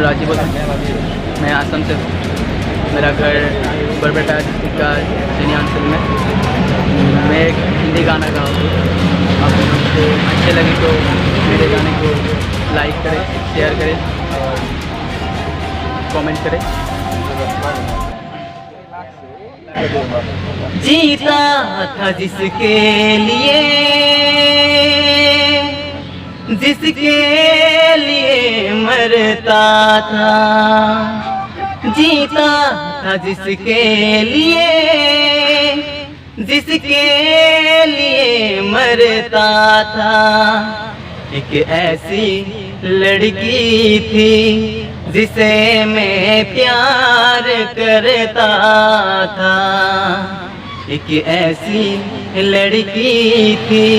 राजीव मैं आसम से हूँ। मेरा घर बरपेटा डिस्ट्रिक्ट का चेनी अंचल में। मैं एक हिंदी गाना गाऊँ, आपको अच्छे लगे तो मेरे गाने को लाइक करें, शेयर करें और कमेंट करें। जीता था जिसके लिए मरता था, जीता था जिसके लिए मरता था। एक ऐसी लड़की थी जिसे मैं प्यार करता था। एक ऐसी लड़की थी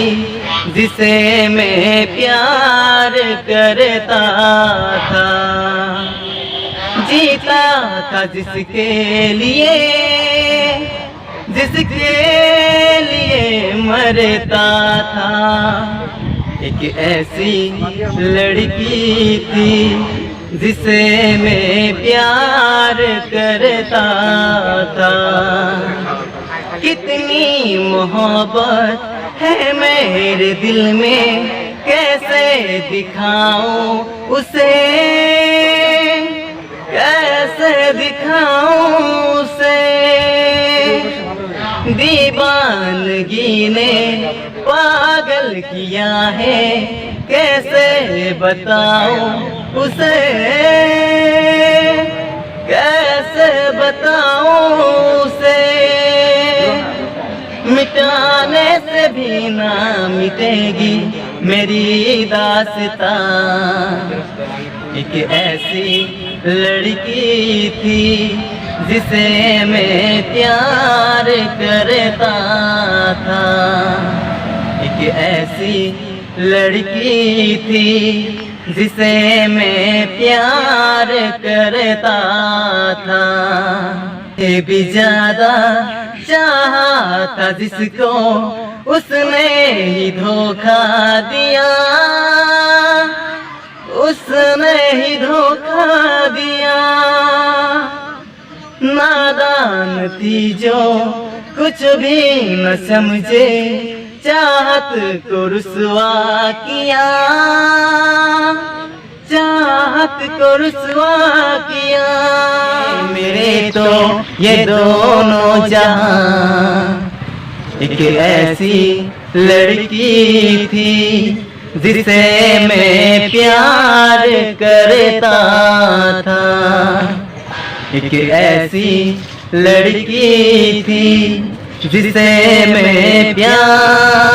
जिसे मैं प्यार करता था। जीता था जिसके लिए मरता था। एक ऐसी लड़की थी जिसे मैं प्यार करता था। कितनी मोहब्बत है मेरे दिल में, कैसे दिखाऊं उसे, कैसे दिखाऊं उसे। दीवानगी ने पागल किया है, कैसे बताऊं उसे, कैसे बताऊं उसे। मिटाने से भी ना मिटेगी मेरी दास्तां। एक ऐसी लड़की थी जिसे मैं प्यार करता था। एक ऐसी लड़की थी जिसे मैं प्यार करता था। ये भी ज्यादा चाहा था जिसको, उसने ही धोखा दिया, उसने ही धोखा दिया। नादान थी जो कुछ भी न समझे, चाहत को रुसवा किया, चाहत को रुसवा किया। मेरे तो ये दोनों जहां। एक ऐसी लड़की थी जिसे मैं प्यार करता था। एक ऐसी लड़की थी जिसे मैं प्यार